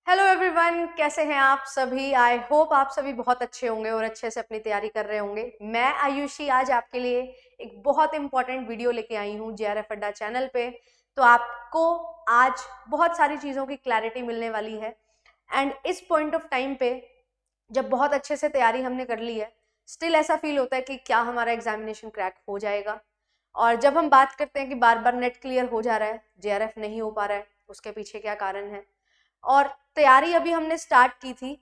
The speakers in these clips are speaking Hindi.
हेलो एवरीवन, कैसे हैं आप सभी। आई होप आप सभी बहुत अच्छे होंगे और अच्छे से अपनी तैयारी कर रहे होंगे। मैं आयुषी आज आपके लिए एक बहुत इंपॉर्टेंट वीडियो लेके आई हूँ जेआरएफ अड्डा चैनल पे। तो आपको आज बहुत सारी चीज़ों की क्लैरिटी मिलने वाली है। एंड इस पॉइंट ऑफ टाइम पे जब बहुत अच्छे से तैयारी हमने कर ली है, स्टिल ऐसा फील होता है कि क्या हमारा एग्जामिनेशन क्रैक हो जाएगा। और जब हम बात करते हैं कि बार बार नेट क्लियर हो जा रहा है, जेआरएफ नहीं हो पा रहा है, उसके पीछे क्या कारण है। और तैयारी अभी हमने स्टार्ट की थी,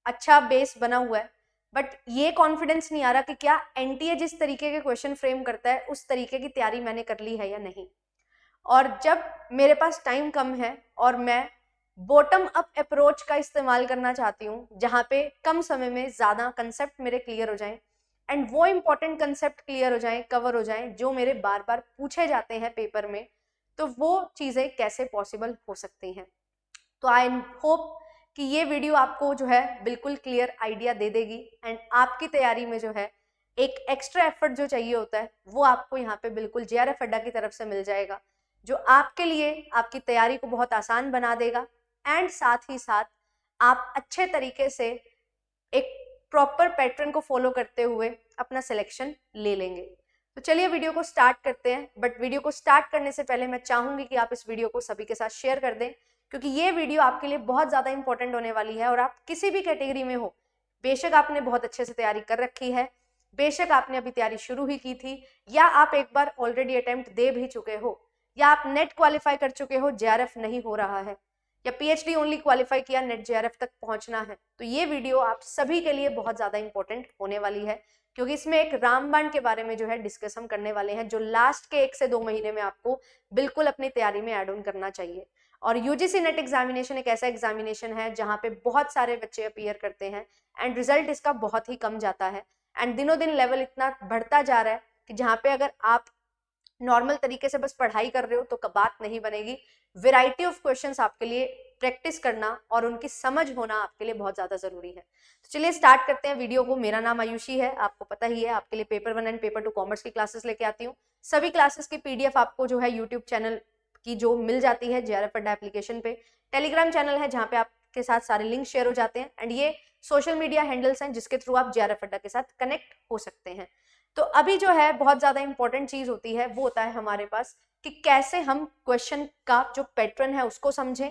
अच्छा बेस बना हुआ है, बट ये कॉन्फिडेंस नहीं आ रहा कि क्या एनटीए जिस तरीके के क्वेश्चन फ्रेम करता है उस तरीके की तैयारी मैंने कर ली है या नहीं। और जब मेरे पास टाइम कम है और मैं बॉटम अप अप्रोच का इस्तेमाल करना चाहती हूँ, जहाँ पे कम समय में ज़्यादा कंसेप्ट मेरे क्लियर हो जाएं एंड वो इंपॉर्टेंट कंसेप्ट क्लियर हो जाएं, कवर हो जाएं, जो मेरे बार बार पूछे जाते हैं पेपर में, तो वो चीज़ें कैसे पॉसिबल हो सकती हैं। तो आई होप कि ये वीडियो आपको जो है बिल्कुल क्लियर आइडिया दे देगी एंड आपकी तैयारी में जो है एक एक्स्ट्रा एफर्ट जो चाहिए होता है वो आपको यहाँ पे बिल्कुल जेआरएफ अड्डा की तरफ से मिल जाएगा, जो आपके लिए आपकी तैयारी को बहुत आसान बना देगा एंड साथ ही साथ आप अच्छे तरीके से एक प्रॉपर पैटर्न को फॉलो करते हुए अपना सिलेक्शन ले लेंगे। तो चलिए वीडियो को स्टार्ट करते हैं। बट वीडियो को स्टार्ट करने से पहले मैं चाहूंगी कि आप इस वीडियो को सभी के साथ शेयर कर दें, क्योंकि ये वीडियो आपके लिए बहुत ज़्यादा इंपॉर्टेंट होने वाली है। और आप किसी भी कैटेगरी में हो, बेशक आपने बहुत अच्छे से तैयारी कर रखी है, बेशक आपने अभी तैयारी शुरू ही की थी, या आप एक बार ऑलरेडी अटेम्प्ट दे भी चुके हो, या आप नेट क्वालिफाई कर चुके हो, जेआरएफ नहीं हो रहा है, या पीएचडी ओनली क्वालिफाई किया, नेट जेआरएफ तक पहुंचना है, तो ये वीडियो आप सभी के लिए बहुत ज़्यादा इंपॉर्टेंट होने वाली है। क्योंकि इसमें एक रामबाण के बारे में जो है डिस्कस हम करने वाले हैं, जो लास्ट के 1 से 2 महीने में आपको बिल्कुल अपनी तैयारी में ऐड ऑन करना चाहिए। और यूजीसी नेट एग्जामिनेशन एक ऐसा एग्जामिनेशन है जहाँ पे बहुत सारे बच्चे अपीयर करते हैं एंड रिजल्ट इसका बहुत ही कम जाता है। एंड दिनों दिन लेवल इतना बढ़ता जा रहा है कि जहाँ पे अगर आप नॉर्मल तरीके से बस पढ़ाई कर रहे हो तो बात नहीं बनेगी। वेराइटी ऑफ क्वेश्चंस आपके लिए प्रैक्टिस करना और उनकी समझ होना आपके लिए बहुत ज्यादा जरूरी है। तो चलिए स्टार्ट करते हैं वीडियो को। मेरा नाम आयुषी है, आपको पता ही है, आपके लिए पेपर 1 एंड पेपर 2 कॉमर्स की क्लासेस लेके आती हूँ। सभी क्लासेस की पीडीएफ आपको जो है यूट्यूब चैनल की जो मिल जाती है जेआरएफ अड्डा एप्लीकेशन पे। टेलीग्राम चैनल है जहाँ पे आपके साथ सारे लिंक शेयर हो जाते हैं एंड ये सोशल मीडिया हैंडल्स हैं जिसके थ्रू आप जेआरएफ अड्डा के साथ कनेक्ट हो सकते हैं। तो अभी जो है बहुत ज्यादा इंपॉर्टेंट चीज होती है वो होता है हमारे पास कि कैसे हम क्वेश्चन का जो पैटर्न है उसको समझें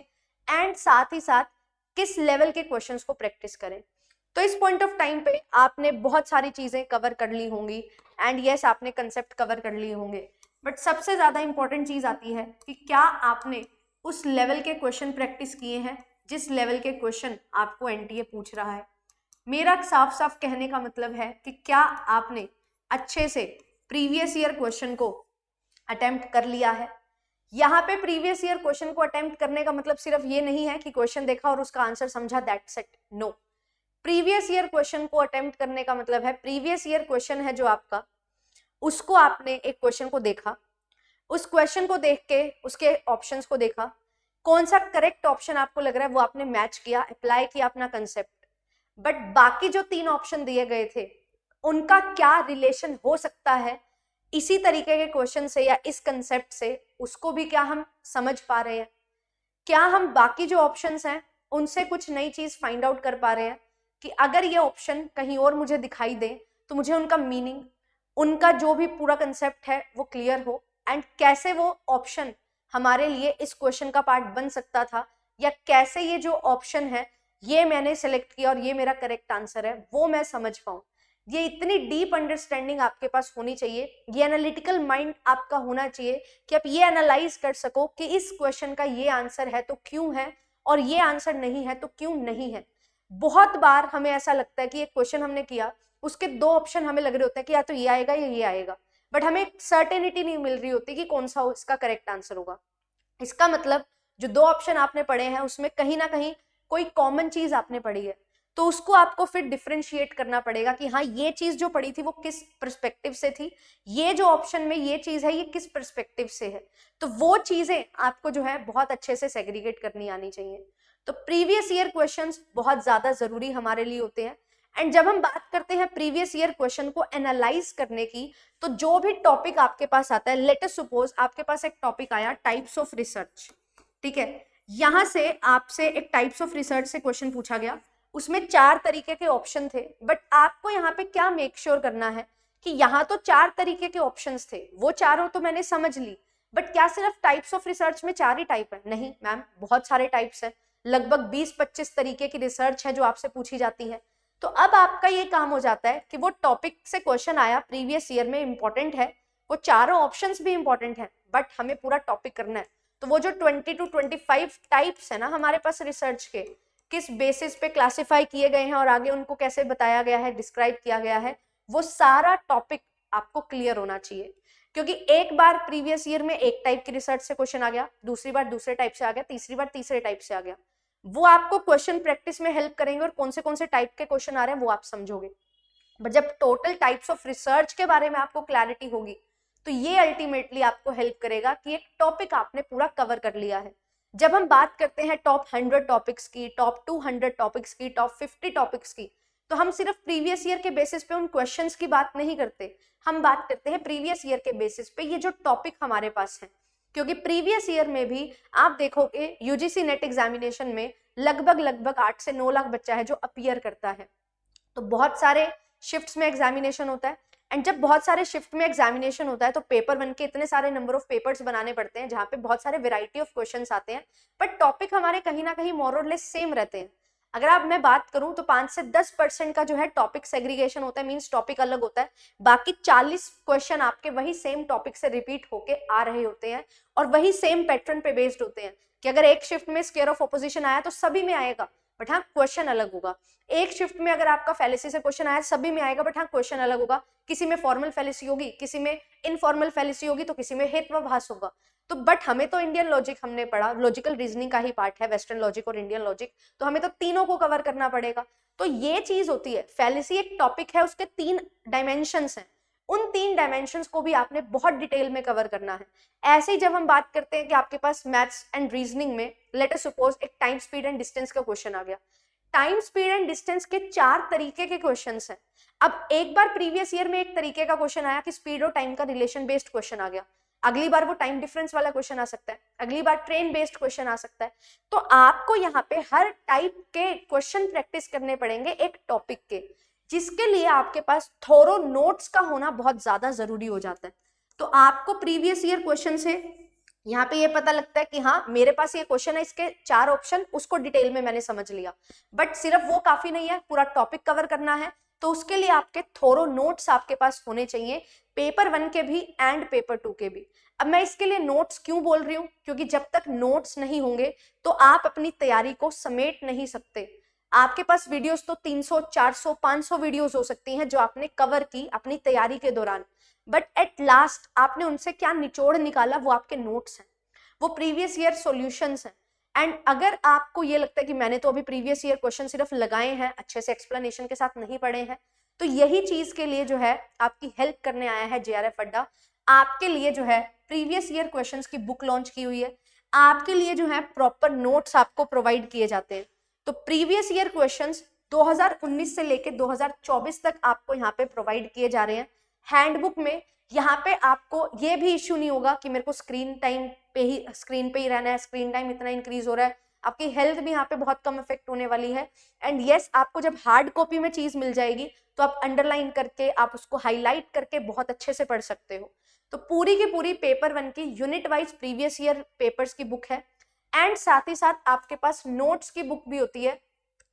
एंड साथ ही साथ किस लेवल के क्वेश्चंस को प्रैक्टिस करें। तो इस पॉइंट ऑफ टाइम पे आपने बहुत सारी चीजें कवर कर ली होंगी एंड यस आपने कंसेप्ट कवर कर लिए होंगे, बट सबसे ज्यादा इंपॉर्टेंट चीज आती है कि क्या आपने उस लेवल के क्वेश्चन प्रैक्टिस किए हैं जिस लेवल के क्वेश्चन आपको एनटीए पूछ रहा है। मेरा साफ साफ कहने का मतलब है कि क्या आपने अच्छे से प्रीवियस ईयर क्वेश्चन को अटेम्प्ट कर लिया है। यहाँ पे प्रीवियस ईयर क्वेश्चन को अटेम्प्ट करने का मतलब सिर्फ ये नहीं है कि क्वेश्चन देखा और उसका आंसर समझा, that's it. No, previous year question को अटेम्प्ट करने का मतलब है प्रीवियस ईयर क्वेश्चन है जो आपका, उसको आपने एक क्वेश्चन को देखा, उस क्वेश्चन को देख के उसके ऑप्शंस को देखा, कौन सा करेक्ट ऑप्शन आपको लग रहा है वो आपने मैच किया, अप्लाई किया अपना कंसेप्ट। बट बाकी जो 3 ऑप्शन दिए गए थे उनका क्या रिलेशन हो सकता है इसी तरीके के क्वेश्चन से या इस कंसेप्ट से, उसको भी क्या हम समझ पा रहे हैं। क्या हम बाकी जो ऑप्शंस हैं उनसे कुछ नई चीज फाइंड आउट कर पा रहे हैं कि अगर ये ऑप्शन कहीं और मुझे दिखाई दे तो मुझे उनका मीनिंग, उनका जो भी पूरा कंसेप्ट है वो क्लियर हो एंड कैसे वो ऑप्शन हमारे लिए इस क्वेश्चन का पार्ट बन सकता था, या कैसे ये जो ऑप्शन है ये मैंने सेलेक्ट किया और ये मेरा करेक्ट आंसर है वो मैं समझ पाऊं। ये इतनी डीप अंडरस्टैंडिंग आपके पास होनी चाहिए, ये एनालिटिकल माइंड आपका होना चाहिए कि आप ये एनालाइज कर सको कि इस क्वेश्चन का ये आंसर है तो क्यों है और ये आंसर नहीं है तो क्यों नहीं है। बहुत बार हमें ऐसा लगता है कि एक क्वेश्चन हमने किया, उसके 2 ऑप्शन हमें लग रहे होते हैं कि या तो ये आएगा या ये आएगा, बट हमें सर्टेनिटी नहीं मिल रही होती कि कौन सा इसका करेक्ट आंसर होगा। इसका मतलब जो 2 ऑप्शन आपने पढ़े हैं उसमें कहीं ना कहीं कोई कॉमन चीज आपने पढ़ी है, तो उसको आपको फिर डिफरेंशिएट करना पड़ेगा कि हाँ ये चीज जो पढ़ी थी वो किस पर्सपेक्टिव से थी, ये जो ऑप्शन में ये चीज है ये किस पर्सपेक्टिव से है। तो वो चीजें आपको जो है बहुत अच्छे से सेग्रीगेट करनी आनी चाहिए। तो प्रीवियस ईयर क्वेश्चंस बहुत ज्यादा जरूरी हमारे लिए होते हैं। एंड जब हम बात करते हैं प्रीवियस ईयर क्वेश्चन को एनालाइज करने की, तो जो भी टॉपिक आपके पास आता है, लेट अस सपोज आपके पास एक टॉपिक आया टाइप्स ऑफ रिसर्च, ठीक है, यहां से आपसे एक टाइप्स ऑफ रिसर्च से क्वेश्चन पूछा गया, उसमें 4 तरीके के ऑप्शन थे, बट आपको यहाँ पे क्या मेक श्योर करना है कि यहाँ तो 4 तरीके के ऑप्शंस थे, वो चारों तो मैंने समझ ली, बट क्या सिर्फ टाइप्स ऑफ रिसर्च में 4 ही टाइप है? नहीं मैम, बहुत सारे टाइप्स हैं, लगभग 20-25 तरीके की रिसर्च है जो आपसे पूछी जाती है। तो अब आपका ये काम हो जाता है कि वो टॉपिक से क्वेश्चन आया प्रीवियस ईयर में, इंपॉर्टेंट है, वो चारों ऑप्शंस भी इंपॉर्टेंट है, बट हमें पूरा टॉपिक करना है। तो वो जो 20 to 25 टाइप्स है ना हमारे पास रिसर्च के, किस बेसिस पे क्लासिफाई किए गए हैं और आगे उनको कैसे बताया गया है, डिस्क्राइब किया गया है, वो सारा टॉपिक आपको क्लियर होना चाहिए। क्योंकि एक बार प्रीवियस ईयर में एक टाइप की रिसर्च से क्वेश्चन आ गया, दूसरी बार दूसरे टाइप से आ गया, तीसरी बार तीसरे टाइप से आ गया, वो आपको क्वेश्चन प्रैक्टिस में हेल्प करेंगे और कौन से टाइप के क्वेश्चन आ रहे हैं वो आप समझोगे। बट जब टोटल टाइप्स ऑफ रिसर्च के बारे में आपको क्लैरिटी होगी तो ये अल्टीमेटली आपको हेल्प करेगा कि एक टॉपिक आपने पूरा कवर कर लिया है। जब हम बात करते हैं टॉप 100 टॉपिक्स की, टॉप 200 टॉपिक्स की, टॉप 50 टॉपिक्स की, तो हम सिर्फ प्रीवियस ईयर के बेसिस पे उन क्वेश्चंस की बात नहीं करते, हम बात करते हैं प्रीवियस ईयर के बेसिस पे ये जो टॉपिक हमारे पास है। क्योंकि प्रीवियस ईयर में भी आप देखोगे यूजीसी नेट एग्जामिनेशन में लगभग 8 से 9 लाख बच्चा है जो अपीयर करता है। तो बहुत सारे शिफ्ट्स में एग्जामिनेशन होता है, एंड जब बहुत सारे शिफ्ट में एग्जामिनेशन होता है तो पेपर 1 के इतने सारे नंबर ऑफ पेपर्स बनाने पड़ते हैं जहाँ पे बहुत सारे वेराइटी ऑफ क्वेश्चंस आते हैं, बट टॉपिक हमारे कहीं ना कहीं मोर और लेस सेम रहते हैं। अगर आप मैं बात करूं तो 5 से 10% का जो है टॉपिक सेग्रीगेशन होता है, मींस टॉपिक अलग होता है, बाकी 40 क्वेश्चन आपके वही सेम टॉपिक से रिपीट होके आ रहे होते हैं और वही सेम पैटर्न पे बेस्ड होते हैं कि अगर एक शिफ्ट में स्क्वायर ऑफ ऑपोजिशन आया तो सभी में आएगा, बट हाँ क्वेश्चन अलग होगा। एक शिफ्ट में अगर आपका फैलेसी से क्वेश्चन आया सभी में आएगा, बट हाँ क्वेश्चन अलग होगा, किसी में फॉर्मल फैलेसी होगी, किसी में इनफॉर्मल फैलेसी होगी, तो किसी में हेत्वाभास होगा। तो बट हमें तो इंडियन लॉजिक हमने पढ़ा, लॉजिकल रीजनिंग का ही पार्ट है वेस्टर्न लॉजिक और इंडियन लॉजिक, तो हमें तो तीनों को कवर करना पड़ेगा। तो ये चीज होती है, फैलेसी एक टॉपिक है, उसके 3 डायमेंशंस हैं, उन 3 डायमेंशंस को भी आपने बहुत डिटेल में कवर करना है। ऐसे ही जब हम बात करते हैं कि आपके पास मैथ्स एंड रीजनिंग में लेट अस सपोज एक टाइम स्पीड एंड डिस्टेंस का क्वेश्चन आ गया, टाइम स्पीड एंड डिस्टेंस के 4 तरीके के क्वेश्चंस हैं। अब एक बार प्रीवियस ईयर में एक तरीके का क्वेश्चन आया कि स्पीड और टाइम का रिलेशन बेस्ड क्वेश्चन आ गया, अगली बार वो टाइम डिफरेंस वाला क्वेश्चन आ सकता है, अगली बार ट्रेन बेस्ड क्वेश्चन आ सकता है। तो आपको यहाँ पे हर टाइप के क्वेश्चन प्रैक्टिस करने पड़ेंगे एक टॉपिक के, जिसके लिए आपके पास थोरो नोट्स का होना बहुत ज्यादा जरूरी हो जाता है। तो आपको प्रीवियस ईयर क्वेश्चन से यहाँ पे ये पता लगता है कि हाँ मेरे पास ये क्वेश्चन है, इसके 4 ऑप्शन, उसको डिटेल में मैंने समझ लिया, बट सिर्फ वो काफी नहीं है, पूरा टॉपिक कवर करना है। तो उसके लिए आपके थोरो नोट्स आपके पास होने चाहिए, पेपर 1 के भी एंड पेपर 2 के भी। अब मैं इसके लिए नोट्स क्यों बोल रही हूँ, क्योंकि जब तक नोट्स नहीं होंगे तो आप अपनी तैयारी को समेट नहीं सकते। आपके पास वीडियोस तो 300, 400, 500 वीडियोस हो सकती हैं जो आपने कवर की अपनी तैयारी के दौरान, बट एट लास्ट आपने उनसे क्या निचोड़ निकाला, वो आपके नोट्स हैं, वो प्रीवियस ईयर सॉल्यूशंस हैं। एंड अगर आपको ये लगता है कि मैंने तो अभी प्रीवियस ईयर क्वेश्चन सिर्फ लगाए हैं, अच्छे से एक्सप्लेनेशन के साथ नहीं पढ़े हैं, तो यही चीज के लिए जो है आपकी हेल्प करने आया है जेआरएफ अड्डा। आपके लिए जो है प्रीवियस ईयर क्वेश्चंस की बुक लॉन्च की हुई है, आपके लिए जो है प्रॉपर नोट्स आपको प्रोवाइड किए जाते हैं। तो प्रीवियस ईयर क्वेश्चंस 2019 से लेकर 2024 तक आपको यहाँ पे प्रोवाइड किए जा रहे हैं हैंडबुक में। यहाँ पे आपको ये भी इश्यू नहीं होगा कि मेरे को स्क्रीन पे ही रहना है, स्क्रीन टाइम इतना इंक्रीज हो रहा है, आपकी हेल्थ भी यहाँ पे बहुत कम इफेक्ट होने वाली है। एंड यस, आपको जब हार्ड कॉपी में चीज मिल जाएगी तो आप अंडरलाइन करके, आप उसको हाईलाइट करके बहुत अच्छे से पढ़ सकते हो। तो पूरी की पूरी पेपर 1 की unit wise previous year papers की बुक है, एंड साथ ही साथ आपके पास नोट्स की बुक भी होती है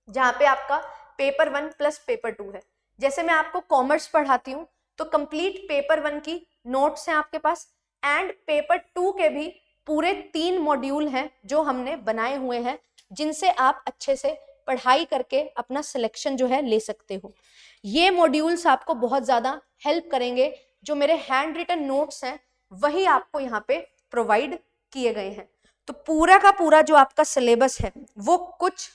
जहाँ पे आपका पेपर 1 प्लस पेपर 2 है। जैसे मैं आपको कॉमर्स पढ़ाती हूँ तो कंप्लीट पेपर 1 की नोट्स हैं आपके पास, एंड पेपर 2 के भी पूरे 3 मॉड्यूल हैं जो हमने बनाए हुए हैं, जिनसे आप अच्छे से पढ़ाई करके अपना सिलेक्शन जो है ले सकते हो। ये मॉड्यूल्स आपको बहुत ज़्यादा हेल्प करेंगे, जो मेरे हैंड रिटन नोट्स हैं वही आपको यहाँ पे प्रोवाइड किए गए हैं। तो पूरा का पूरा जो आपका सिलेबस है वो कुछ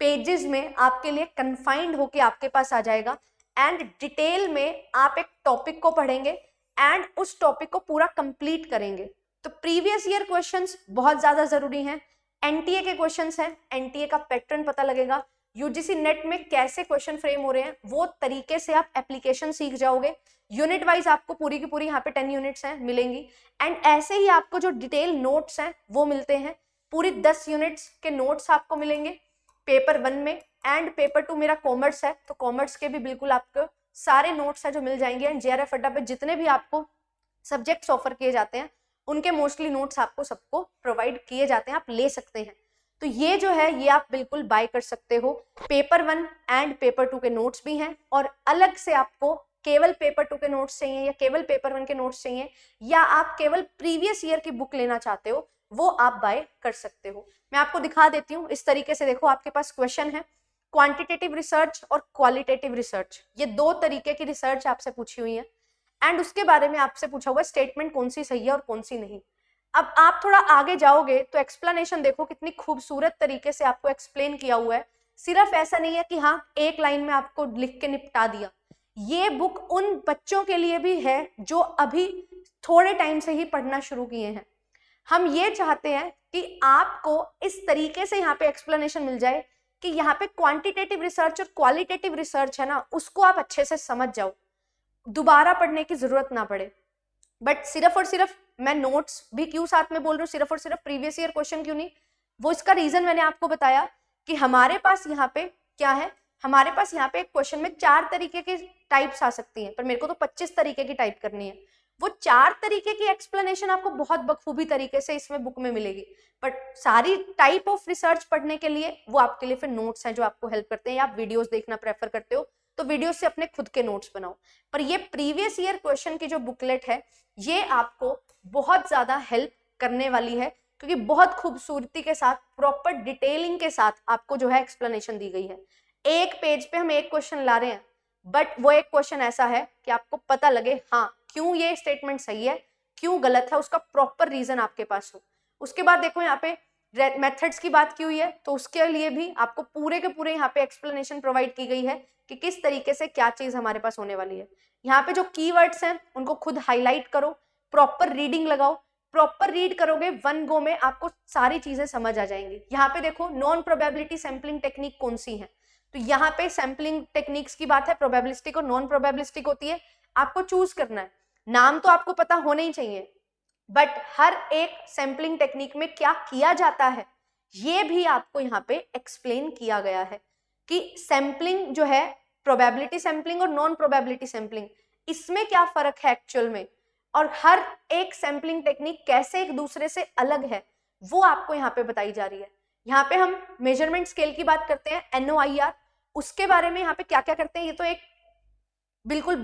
पेजेस में आपके लिए कन्फाइंड होके आपके पास आ जाएगा, एंड डिटेल में आप एक टॉपिक को पढ़ेंगे एंड उस टॉपिक को पूरा कंप्लीट करेंगे। तो प्रीवियस ईयर क्वेश्चंस बहुत ज्यादा जरूरी हैं, एनटीए के क्वेश्चंस हैं, एनटीए का पैटर्न पता लगेगा, यूजीसी नेट में कैसे क्वेश्चन फ्रेम हो रहे हैं वो तरीके से आप एप्लीकेशन सीख जाओगे। यूनिट वाइज आपको पूरी की पूरी यहाँ पे 10 यूनिट्स हैं मिलेंगी, एंड ऐसे ही आपको जो डिटेल नोट्स हैं वो मिलते हैं। पूरी 10 यूनिट्स के नोट्स आपको मिलेंगे पेपर 1 में, एंड पेपर 2 मेरा कॉमर्स है तो कॉमर्स के भी बिल्कुल आपको सारे नोट्स है जो मिल जाएंगे। एंड जेआरएफ अड्डा पे जितने भी आपको सब्जेक्ट्स ऑफर किए जाते हैं उनके मोस्टली नोट्स आपको सबको प्रोवाइड किए जाते हैं, आप ले सकते हैं। तो ये जो है ये आप बिल्कुल बाय कर सकते हो। पेपर 1 एंड पेपर 2 के नोट्स भी हैं, और अलग से आपको केवल पेपर 2 के नोट्स चाहिए या केवल पेपर 1 के नोट्स चाहिए, या आप केवल प्रीवियस ईयर की बुक लेना चाहते हो, वो आप बाय कर सकते हो। मैं आपको दिखा देती हूँ इस तरीके से। देखो आपके पास क्वेश्चन है, क्वांटिटेटिव रिसर्च और क्वालिटेटिव रिसर्च, ये 2 तरीके की रिसर्च आपसे पूछी हुई है, एंड उसके बारे में आपसे पूछा हुआ है स्टेटमेंट कौन सी सही है और कौन सी नहीं। अब आप थोड़ा आगे जाओगे तो एक्सप्लेनेशन देखो कितनी खूबसूरत तरीके से आपको एक्सप्लेन किया हुआ है। सिर्फ ऐसा नहीं है कि हाँ एक लाइन में आपको लिख के निपटा दिया। ये बुक उन बच्चों के लिए भी है जो अभी थोड़े टाइम से ही पढ़ना शुरू किए हैं। हम ये चाहते हैं कि आपको इस तरीके से यहाँ पे एक्सप्लेनेशन मिल जाए कि यहाँ पे क्वांटिटेटिव रिसर्च और क्वालिटेटिव रिसर्च है ना, उसको आप अच्छे से समझ जाओ, दोबारा पढ़ने की जरूरत ना पड़े। बट सिर्फ और सिर्फ मैं नोट्स भी क्यों साथ में बोल रही हूँ, सिर्फ और सिर्फ प्रीवियस ईयर क्वेश्चन क्यों नहीं, वो इसका रीजन मैंने आपको बताया कि हमारे पास यहाँ पे क्या है, हमारे पास यहाँ पे एक क्वेश्चन में 4 तरीके की टाइप्स आ सकती हैं, पर मेरे को तो 25 तरीके की टाइप करनी है। वो 4 तरीके की एक्सप्लेनेशन आपको बहुत बखूबी तरीके से इसमें बुक में मिलेगी, बट सारी टाइप ऑफ रिसर्च पढ़ने के लिए वो आपके लिए फिर नोट्स हैं जो आपको हेल्प करते हैं, या आप वीडियोस देखना प्रेफर करते हो तो वीडियो से अपने खुद के नोट्स बनाओ। पर ये प्रीवियस ईयर क्वेश्चन की जो बुकलेट है ये आपको बहुत ज्यादा हेल्प करने वाली है, क्योंकि बहुत खूबसूरती के साथ प्रॉपर डिटेलिंग के साथ आपको जो है एक्सप्लेनेशन दी गई है। एक पेज पे हम एक क्वेश्चन ला रहे हैं, बट वो एक क्वेश्चन ऐसा है कि आपको पता लगे हाँ क्यों ये स्टेटमेंट सही है, क्यों गलत है, उसका प्रॉपर रीजन आपके पास हो। उसके बाद देखो यहाँ पे मेथड्स की बात की हुई है, तो उसके लिए भी आपको पूरे के पूरे यहाँ पे एक्सप्लेनेशन प्रोवाइड की गई है कि किस तरीके से क्या चीज हमारे पास होने वाली है। यहाँ पे जो कीवर्ड्स हैं उनको खुद हाईलाइट करो, प्रॉपर रीडिंग लगाओ, प्रॉपर रीड करोगे 1 गो में आपको सारी चीजें समझ आ जाएंगी। यहाँ पे देखो नॉन प्रोबेबिलिटी सैम्पलिंग टेक्निक कौन सी है, तो यहाँ पे सैम्पलिंग टेक्निक्स की बात है, प्रोबेबिलिस्टिक और नॉन प्रोबेबिलिस्टिक होती है, आपको चूज करना है। नाम तो आपको पता होने ही चाहिए, बट हर एक सैम्पलिंग टेक्निक में क्या किया जाता है ये भी आपको यहाँ पे एक्सप्लेन किया गया है कि सैम्पलिंग जो है, प्रोबेबिलिटी सैम्पलिंग और नॉन प्रोबेबिलिटी सैम्पलिंग, इसमें क्या फर्क है एक्चुअल में, और हर एक सैम्पलिंग टेक्निक कैसे एक दूसरे से अलग है वो आपको यहाँ पे बताई जा रही है। यहाँ पे हम मेजरमेंट स्केल की बात करते हैं, NOIR, उसके बारे में यहाँ पे क्या क्या करते हैं ये तो एक बिल्कुल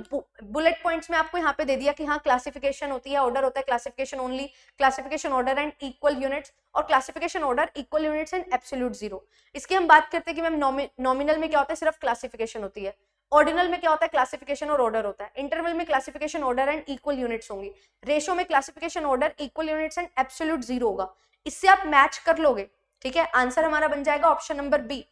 बुलेट पॉइंट्स में आपको यहाँ पे दे दिया कि हाँ क्लासिफिकेशन होती है, ऑर्डर होता है, classification only, classification order and equal units, और classification order equal units and absolute zero. इसकी हम बात करते हैं कि मैम नॉमिनल में क्या होता है, सिर्फ क्लासिफिकेशन होती है, ऑर्डिनल में क्या होता है, क्लासिफिकेशन और ऑर्डर होता है, इंटरवल में classification order and equal units होंगी, रेशो में classification order equal units and absolute zero होगा। इससे आप मैच कर लोगे, ठीक है, आंसर हमारा बन जाएगा ऑप्शन नंबर बी।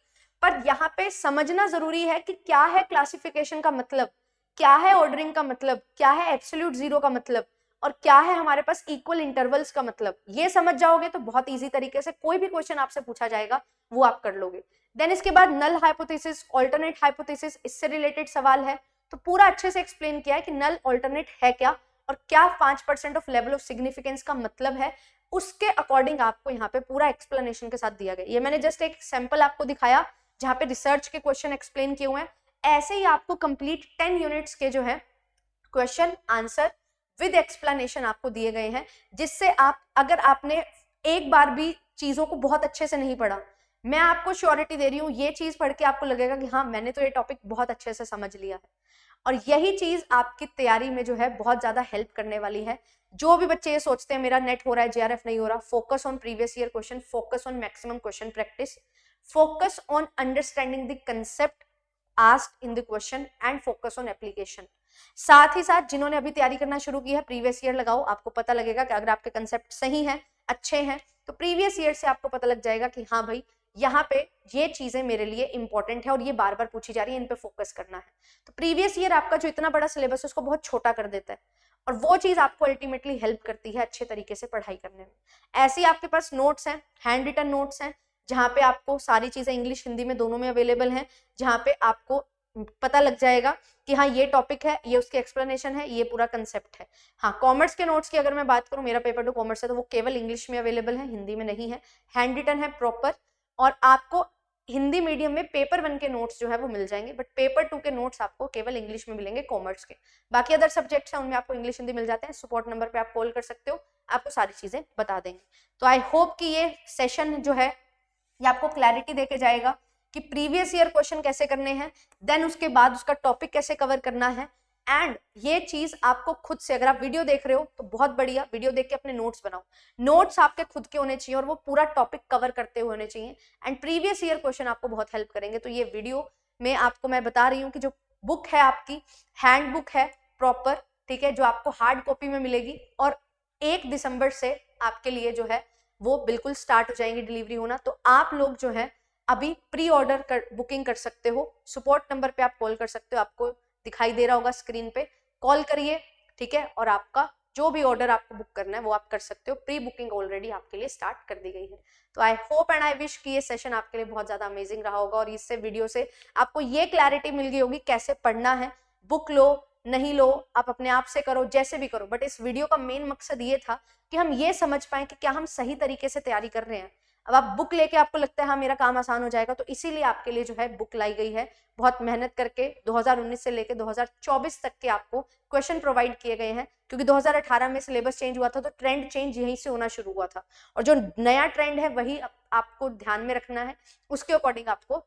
पर यहाँ पे समझना जरूरी है कि क्या है क्लासिफिकेशन का मतलब, क्या है ऑर्डरिंग का मतलब, क्या है एब्सोल्यूट जीरो का मतलब, और क्या है हमारे पास इक्वल इंटरवल्स का मतलब। ये समझ जाओगे तो बहुत इजी तरीके से कोई भी क्वेश्चन आपसे पूछा जाएगा वो आप कर लोगे। देन इसके बाद नल हाइपोथेसिस, ऑल्टरनेट हाइपोथेसिस, इससे रिलेटेड सवाल है, तो पूरा अच्छे से एक्सप्लेन किया है कि नल ऑल्टरनेट है क्या, और क्या 5% ऑफ लेवल ऑफ सिग्निफिकेंस का मतलब है, उसके अकॉर्डिंग आपको यहाँ पे पूरा एक्सप्लेनेशन के साथ दिया गया। ये मैंने जस्ट एक सैंपल आपको दिखाया जहाँ पे रिसर्च के क्वेश्चन एक्सप्लेन किए हुए हैं। ऐसे ही आपको कंप्लीट 10 यूनिट्स के जो है क्वेश्चन आंसर विद एक्सप्लेनेशन आपको दिए गए हैं, जिससे आप, अगर आपने एक बार भी चीजों को बहुत अच्छे से नहीं पढ़ा, मैं आपको श्योरिटी दे रही हूँ ये चीज पढ़ के आपको लगेगा कि हाँ मैंने तो ये टॉपिक बहुत अच्छे से समझ लिया है, और यही चीज आपकी तैयारी में जो है बहुत ज्यादा हेल्प करने वाली है। जो भी बच्चे ये सोचते हैं मेरा नेट हो रहा है, JRF नहीं हो रहा, focus on previous year question, focus on maximum question practice, focus on understanding the concept asked in the question and focus on application. साथ ही साथ जिन्होंने अभी तैयारी करना शुरू की है, प्रीवियस ईयर लगाओ, आपको पता लगेगा कि अगर आपके कंसेप्ट सही हैं, अच्छे हैं, तो प्रीवियस ईयर से आपको पता लग जाएगा कि हाँ भाई यहाँ पे ये चीजें मेरे लिए इंपॉर्टेंट है और ये बार बार पूछी जा रही है, इन पे फोकस करना है। तो प्रीवियस ईयर आपका जो इतना बड़ा सिलेबस है उसको बहुत छोटा कर देता है, और वो चीज आपको अल्टीमेटली हेल्प करती है अच्छे तरीके से पढ़ाई करने में। ऐसे ही आपके पास नोट्स हैं, हैंड रिटन नोट्स हैं, जहाँ पे आपको सारी चीजें इंग्लिश हिंदी में दोनों में अवेलेबल हैं, जहाँ पे आपको पता लग जाएगा कि हाँ ये टॉपिक है, ये उसकी एक्सप्लेनेशन है, ये पूरा कंसेप्ट है। हाँ, कॉमर्स के नोट्स की अगर मैं बात करूँ, मेरा पेपर 2 कॉमर्स है, तो वो केवल इंग्लिश में अवेलेबल है, हिंदी में नहीं है, हैंड रिटन है प्रॉपर, और आपको हिंदी मीडियम में पेपर 1 के नोट्स जो है वो मिल जाएंगे, बट पेपर 2 के नोट्स आपको केवल इंग्लिश में मिलेंगे कॉमर्स के। बाकी अदर सब्जेक्ट्स हैं उनमें आपको इंग्लिश हिंदी मिल जाते हैं। सपोर्ट नंबर पे आप कॉल कर सकते हो, आपको सारी चीजें बता देंगे। तो आई होप कि ये सेशन जो है ये आपको क्लैरिटी देके जाएगा कि प्रीवियस ईयर क्वेश्चन कैसे करने हैं, देन उसके बाद उसका टॉपिक कैसे कवर करना है। एंड ये चीज आपको खुद से, अगर आप वीडियो देख रहे हो तो बहुत बढ़िया, वीडियो देख के अपने नोट्स बनाओ, नोट्स आपके खुद के होने चाहिए और वो पूरा टॉपिक कवर करते हुए होने चाहिए, एंड प्रीवियस ईयर क्वेश्चन आपको बहुत हेल्प करेंगे। तो ये वीडियो में आपको मैं बता रही हूँ कि जो बुक है आपकी, हैंड बुक है प्रॉपर, ठीक है, जो आपको हार्ड कॉपी में मिलेगी, और 1 दिसंबर से आपके लिए जो है वो बिल्कुल स्टार्ट हो जाएंगी डिलीवरी होना। तो आप लोग जो है अभी प्री ऑर्डर कर बुकिंग कर सकते हो, सपोर्ट नंबर पे आप कॉल कर सकते हो, आपको दिखाई दे रहा होगा स्क्रीन पे, कॉल करिए, ठीक है, और आपका जो भी ऑर्डर आपको बुक करना है वो आप कर सकते हो। प्री बुकिंग ऑलरेडी आपके लिए स्टार्ट कर दी गई है। तो I hope and I wish कि ये सेशन आपके लिए बहुत ज्यादा अमेजिंग रहा होगा, और इससे वीडियो से आपको ये क्लैरिटी मिल गई होगी कैसे पढ़ना है। बुक लो, नहीं लो, आप अपने आप से करो, जैसे भी करो, बट इस वीडियो का मेन मकसद ये था कि हम ये समझ पाए कि क्या हम सही तरीके से तैयारी कर रहे हैं। अब आप बुक लेके आपको लगता है हाँ मेरा काम आसान हो जाएगा, तो इसीलिए आपके लिए जो है बुक लाई गई है। बहुत मेहनत करके 2019 से लेकर 2024 तक के आपको क्वेश्चन प्रोवाइड किए गए हैं, क्योंकि 2018 में सिलेबस चेंज हुआ था, तो ट्रेंड चेंज यहीं से होना शुरू हुआ था, और जो नया ट्रेंड है वही आपको ध्यान में रखना है, उसके अकॉर्डिंग आपको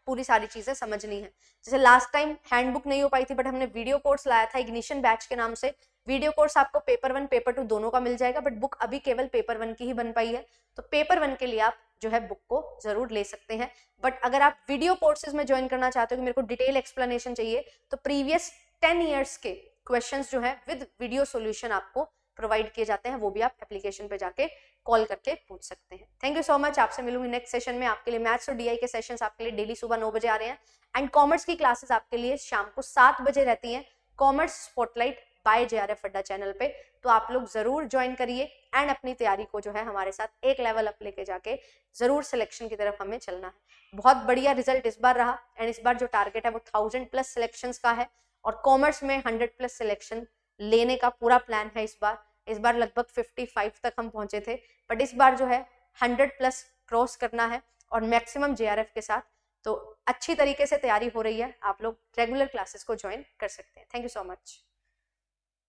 पूरी सारी चीजें समझनी है। जैसे लास्ट टाइम हैंडबुक नहीं हो पाई थी, बट हमने वीडियो कोर्स लाया था इग्निशन बैच के नाम से। वीडियो कोर्स आपको पेपर 1 पेपर 2 दोनों का मिल जाएगा, बट बुक अभी केवल पेपर 1 की ही बन पाई है। तो पेपर 1 के लिए आप जो है बुक को जरूर ले सकते हैं। बट अगर आप वीडियो कोर्सेज में ज्वाइन करना चाहते हो कि मेरे को डिटेल एक्सप्लेनेशन चाहिए, तो प्रीवियस 10 ईयर्स के क्वेश्चंस जो है विद वीडियो सॉल्यूशन आपको प्रोवाइड किए जाते हैं, वो भी आप एप्लीकेशन पे जाके कॉल करके पूछ सकते हैं। थैंक यू सो मच, आपसे मिलूंगी नेक्स्ट सेशन में। आपके लिए मैथ्स और डीआई के सेशंस आपके लिए डेली सुबह 9 बजे आ रहे हैं, एंड कॉमर्स की क्लासेस आपके लिए शाम को 7 बजे रहती हैं, कॉमर्स स्पॉटलाइट बाय जेआरएफ अड्डा चैनल पे। तो आप लोग जरूर ज्वाइन करिए, एंड अपनी तैयारी को जो है हमारे साथ एक लेवल अप लेके जाके जरूर सिलेक्शन की तरफ हमें चलना है। बहुत बढ़िया रिजल्ट इस बार रहा, एंड इस बार जो टारगेट है वो 1000+ सिलेक्शन का है, और कॉमर्स में 100+ सिलेक्शन लेने का पूरा प्लान है इस बार। इस बार लगभग 55 तक हम पहुंचे थे, बट इस बार जो है 100+ क्रॉस करना है, और मैक्सिमम जेआरएफ के साथ। तो अच्छी तरीके से तैयारी हो रही है, आप लोग रेगुलर क्लासेस को ज्वाइन कर सकते हैं। Thank you so much.